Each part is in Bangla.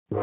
কি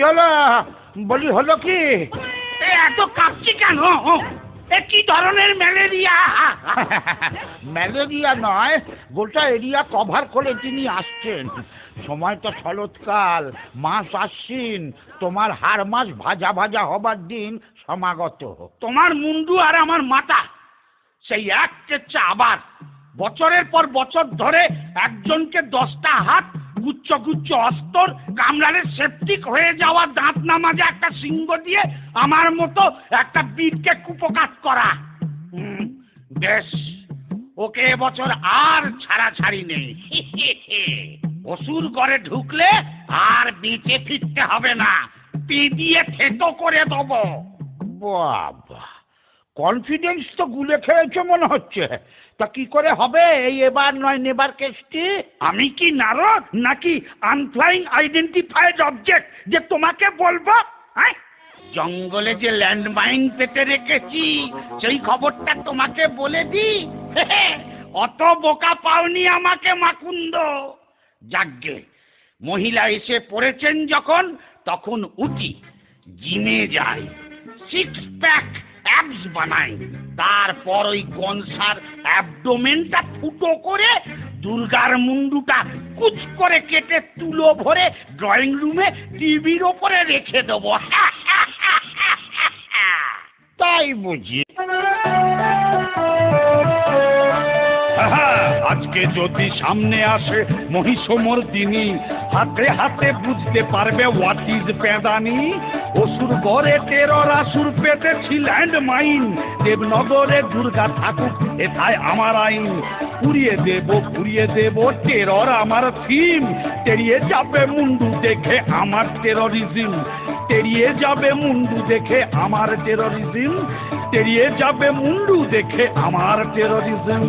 হলো বলি, হলো কি? এত কাঁপছি কেন? কি ধরনের ম্যালেরিয়া? ম্যালেরিয়া নয়, গোটা এরিয়া কভার করে তিনি আসছেন। সময়টা শরৎকাল, মাস আশ্বিন, তোমার হাড় মাস ভাজা ভাজা হবার দিন সমাগত। তোমার মুন্ডু আর আমার মাথা সেই এক চেচ্ছা আবার। বছরের পর বছর ধরে একজনকে 10টা হাত, গুচ্ছ গুচ্ছ অস্তর, কামড়ালে সেপটিক হয়ে যাওয়া দাঁত না মাজা একটা সিংহ দিয়ে আমার মতো একটা বীরকে কুপকাত করা। বেশ, ওকে এবছর আর ছাড়াছাড়ি নেই। অসুর ঘরে ঢুকলে আর বেঁচে ফিরতে হবে না, পি দিয়ে থেতো করে দেবো। বাবা, কনফিডেন্স তো গুলে খেয়েছে মনে হচ্ছে। তা কি করে হবে এই এবার নয় নেবার কেসটি? আমি কি নারদ নাকি আনফ্লাইং আইডেন্টিফাইড অবজেক্ট যে তোমাকে বলবো? জঙ্গলে যে ল্যান্ডমাইন পেতে রেখেছি সেই খবরটা তোমাকে বলে দি। অত বোকা পাওনি আমাকে মাকুন্দ। যাগ্গে, মহিলা এসে পড়েছেন যখন, তখন উঠি, জিমে যাই, 6 প্যাক অ্যাবস বানাই, তারপর ওই কনসার অ্যাবডোমেনটা ফুটো করে দুর্গার মুন্ডুটা কুচ করে কেটে তুলো ভরে ড্রয়িং রুমে টিভির ওপরে রেখে দেবো। তাই বুঝি? আজকে যদি সামনে আসে মহিষমর্দিনী, হাতে হাতে বুঝতে পারবে হোয়াট ইজ পেদানি। অসুর গড়ে টেরর, আসুর পেতেছি ল্যান্ড মাইন। দেবনগরে দুর্গা থাকুক, এথায় আমার আইন। পুড়িয়ে দেব টেরর আমার থিম। তেড়িয়ে যাবে মুন্ডু দেখে আমার টেররিজম। তেড়িয়ে যাবে মুন্ডু দেখে আমার টেররিজম। তেড়িয়ে যাবে মুন্ডু দেখে আমার টেররিজম।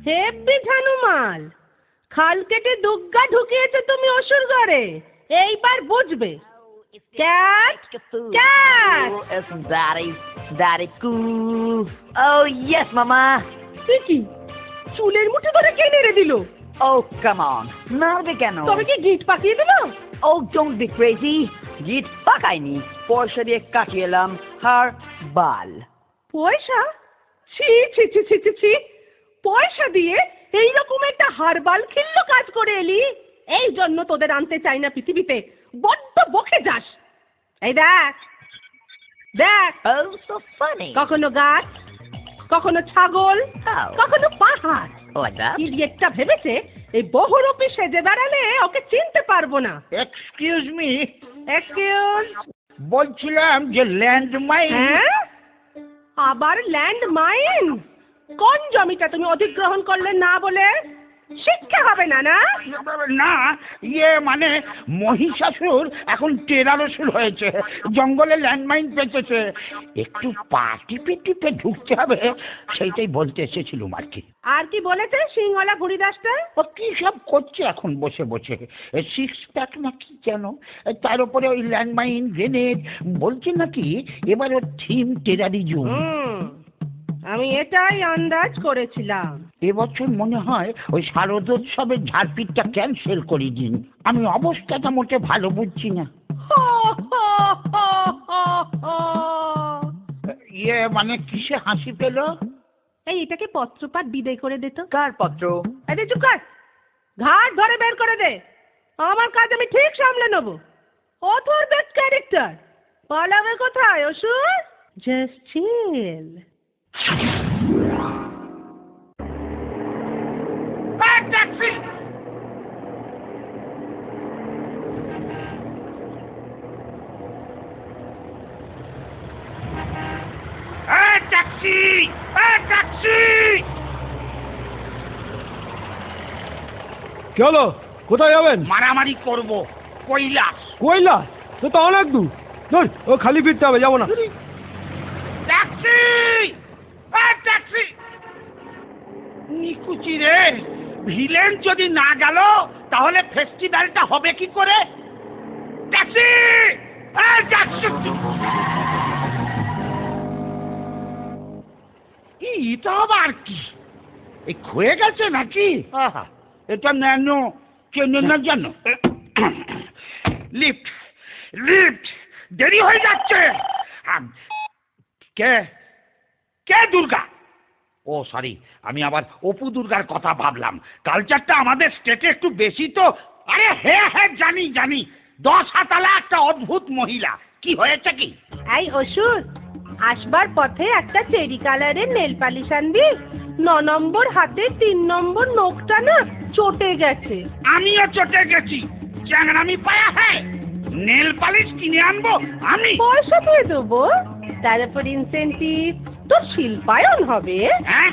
হেব্বি ঝানুমাল, খাল কেটে দুগ্গা ঢুকিয়েছে তুমি অসুর ঘরে, এইবার বুঝবে। Cat cat, Daddy cool. Oh yes, Mama. কি চুলের মুঠি ধরে কে নেড়ে দিল? Oh come on, নাড়বে কেন? তবে কি গিট পাকিয়ে দিল? Oh don't be crazy. গিট পাকাইনি, পয়সা দিয়ে কাটিয়ে এলাম হার বাল। পয়সা? ছি ছি ছি ছি ছি ছি, পয়সা দিয়ে এইরকম একটা হারবাল খিল্ল কাজ করে এলি। এই জন্য তোদের আনতে চাই না পৃথিবীতে, বড্ড বকে যাস। এই দেখ দেখ, Oh so funny. কখনো গাছ, কখনো ছাগল, How? কখনো পাহাড়। Like that? ইডিয়েটটা ভেবেছে এই বহুরূপী সেজে বেড়ালে ওকে চিনতে পারবো না। Excuse me, excuse? বলছিলাম যে ল্যান্ডমাইন। হ্যাঁ, আবার ল্যান্ড মাইন? কোন জমিটা তুমি অধিগ্রহণ করলে না বলে? শিক্ষা হবে না না? না, মানে মহিষাসুর এখন টেরারসুর হয়েছে, জঙ্গলে ল্যান্ডমাইন পেতেছে, একটু পা টিপে টিপে ঢুকতে হবে, সেইটাই বলতে এসেছিলুম আর কি। আর কি বলেছে সিংহলা বুড়িদাসটা? ও কি সব করছে এখন বসে বসে, 6 প্যাক না কি যেন, তার উপরে ওই ল্যান্ডমাইন, গ্রেনেড, বলছে নাকি এবার ওর থিম টেরারিজম। আমি এটাই আন্দাজ করেছিলাম। এবছর মনে হয় ওই শারদোৎসবের ঝাড়পিটটা ক্যান্সেল করে দিন, আমি অবস্থাটা মোটে ভালো বুঝছি না। মানে কিসে হাসি পেল? এই এটাকে পত্রপাঠ বিদায় করে দে তো। কার পত্র? এই চুপ কর, ঘাট ধরে বের করে দে। আমার কাজ আমি ঠিক সামলে নেব। অথর বেস্ট ক্যারেক্টার পালাবে কোথায় অসুর? Just chill. Taxi! Taxi! Taxi! কি হলো? কোথায় যাবেন? মারামারি করব কৈলাস। কইলা তো তো অনেক দূর। ধর, ও খালি ফিরতে হবে, যাবো না। ট্যাক্সি! ট্যাক্সি! নিকুচি রে, ভিলেন যদি না গেল তাহলে ফেস্টিভ্যালটা হবে কি করে? ট্যাক্সি! ট্যাক্সি! এটা আবার কি? এই ক্ষয়ে গেছে নাকি? আহা, এটা ন্যানো চেনে না জানো? Lift, lift! দেরি হয়ে যাচ্ছে। কে কে দুর্গা? ও সরি, আমি আবার অপু দুর্গার কথা ভাবলাম। কালচারটা আমাদের স্টেটে একটু বেশি তো। আরে হ্যাঁ হ্যাঁ, জানি জানি, 10 হাতালা একটা অদ্ভুত মহিলা। কি হয়েছে কি? এই অসুর, আসবার পথে একটা চেরি কালারের নেল পালিশ আনবি। 9 নম্বর হাতে 3 নম্বর নখটা না চটে গেছে। আমিও চটে গেছি। চ্যাংড়ামি পায়া হ্যাঁ, নেল পালিশ কিনে আনবো আমি? পয়সা দিয়ে দেবো, তার উপর ইনসেন্টিভ তোর শিল্পায়ন হবে। হ্যাঁ,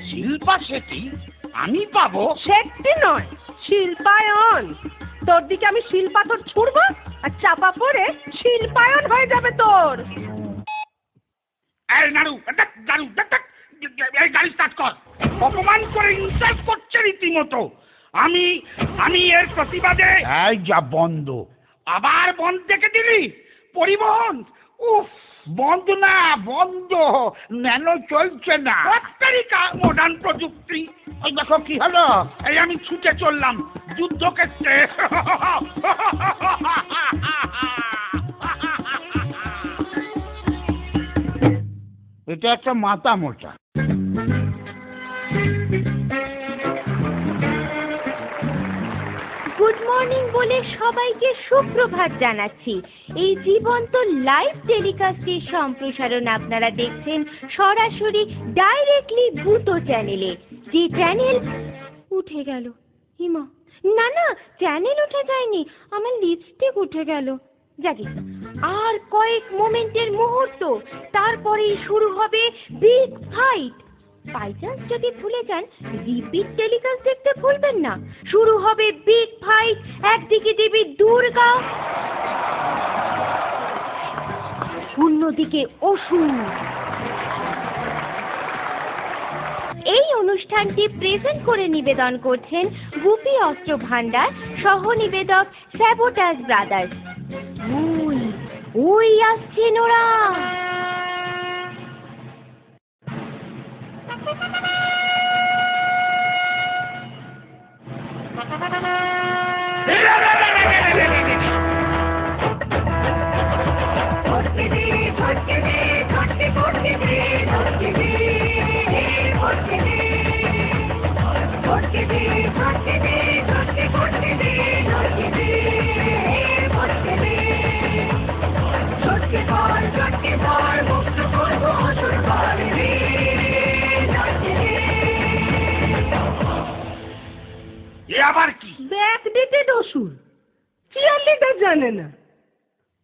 শিল্পা শেঠি আমি পাবো? সেটি নয়, শিল্পায়ন। তোর দিকে আমি শিলপাথর ছুড়বো আর চাপা পড়ে শিল্পায়ন হয়ে যাবে তোর। এই নাড়ু, নাড়ু, এই গাড়ি স্টার্ট কর। অপমান করে ইনসাল্ট করছে রীতিমতো। আমি এর প্রতিবাদে। এই যা বন্ধ। আবার বন্ধ দেখে দিলি? পরিবহন উফ, বন্ধ না, বন্ধ। ন্যানো চলছে না। আমেরিকা মডার্ন প্রযুক্তি। ওই দেখো কি হলো। এই আমি ছুটে চললাম যুদ্ধক্ষেত্রে। এটা একটা মাথা মোটা। গুড মর্নিং বলে সবাইকে সুপ্রভাত জানাচ্ছি। এই জীবন্ত লাইভ টেলিকাস্টের সম্প্রসারণ আপনারা দেখছেন সরাসরি ডাইরেক্টলি ভূতো চ্যানেলে। যে চ্যানেল উঠে গেল। হিমা, না না, চ্যানেল উঠে যায়নি, আমার লিপস্টিক উঠে গেল। যাকে আর কয়েক মোমেন্টের মুহূর্ত, তারপরেই শুরু হবে বিগ ফাইট। বাই চান্স যদি ভুলে যান, রিপিট টেলিকাস্ট দেখতে ভুলবেন না। শুরু হবে বিগ ফাইট। একদিকে দেবী দুর্গা, অন্যদিকে অসুর। এই অনুষ্ঠানটি প্রেজেন্ট করে নিবেদন করছেন গুপি অস্ত্র ভান্ডার, সহ নিবেদক স্যাবোটাজ ব্রাদার্স। ওই ওই আসছেন ওরা। আবার কি? ব্যাকডেটেড অসুর, চিয়ার লিডার জানে না।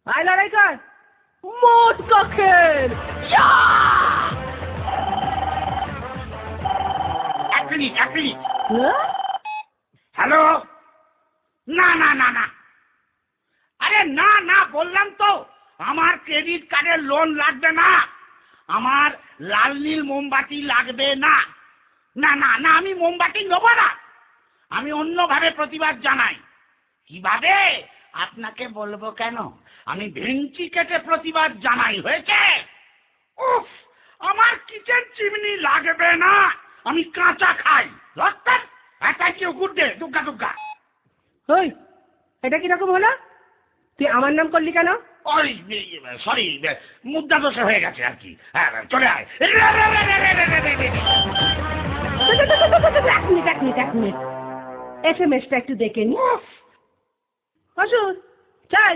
আয় লড়াই কর, মোট কখের। এক মিনিট। হ্যালো? না না না না, আরে না না, বললাম তো আমার ক্রেডিট কার্ডের লোন লাগবে না, আমার লাল নীল মোমবাতি লাগবে না। না না না, আমি মোমবাতি নেব না। আমি অন্যভাবে প্রতিবাদ জানাই। কিভাবে আপনাকে বলবো কেন? আমি ভেঙচি কেটে প্রতিবাদ জানাই। হয়েছে? উফ, আমার কিচেন চিমনি লাগবে না, আমি কাঁচা খাই। রক্তার এটাই কেউ গুড্ডে দুর্গা দুর্গা। ওই, এটা কিরকম হলো? তুই আমার নাম করলি কেন? ওই সরি, মুদ্রা দোষে হয়ে গেছে আর কি। হ্যাঁ, চলে আয়। এক মিনিট, SMS টা একটু দেখে নি। অসুর চল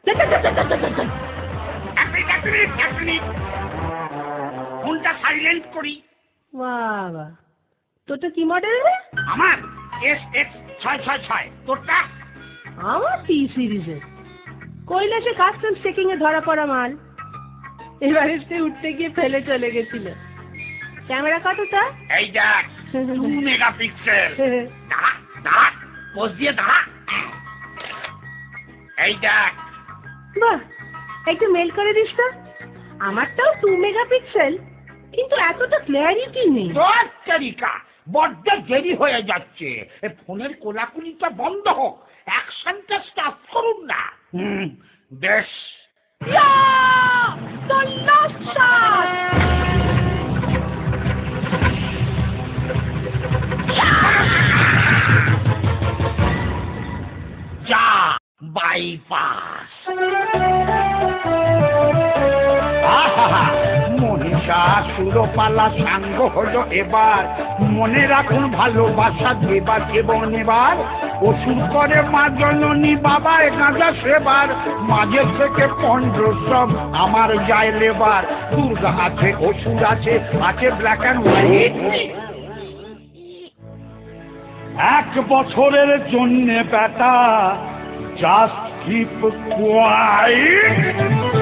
চল, চল, চল, চল, চল, চল, চল। এক মিনিট ফোনটা সাইলেন্ট করি। বাবা তোরটা কি মডেল রে? আমার SX666, তোরটা? আমার টি সিরিজের কৈলাসে কাস্টমস চেকিং এ ধরা পড়া মাল, এবারে সে উঠতে গিয়ে ফেলে চলে গেছিল। ক্যামেরা কতটা? এই দেখ 2 মেগাপিক্সেল। দাঁড়া দাঁড়া, পোজ দিয়ে দাঁড়া। এই দেখ। বাহ, একটু মেল করে দিস তো। আমারটাও 2 মেগাপিক্সেল, কিন্তু এতটা ক্লিয়ারিটি নেই। তোর তারিকা বড্ড দেরি হয়ে যাচ্ছে, এ ফোনের কোলাকুলিটা বন্ধ হোক, অ্যাকশনটা স্টার্ট করুন না। বেশ। তোর last shot! যা বাইপাস। মনীষা সুরপালা সাঙ্গ হলো এবার, মনে রাখুন ভালোবাসা দেবার এবং নেবার। অসুর করে মা জননী বাবায় গাঁজা সেবার, মাঝে থেকে 15 সব আমার যায় লেবার। দুর্গা আছে, অসুর আছে, আছে ব্ল্যাক অ্যান্ড হোয়াইট। 1 বছরের জন্যে বেটা জাস্ট কিপ কোয়াইট।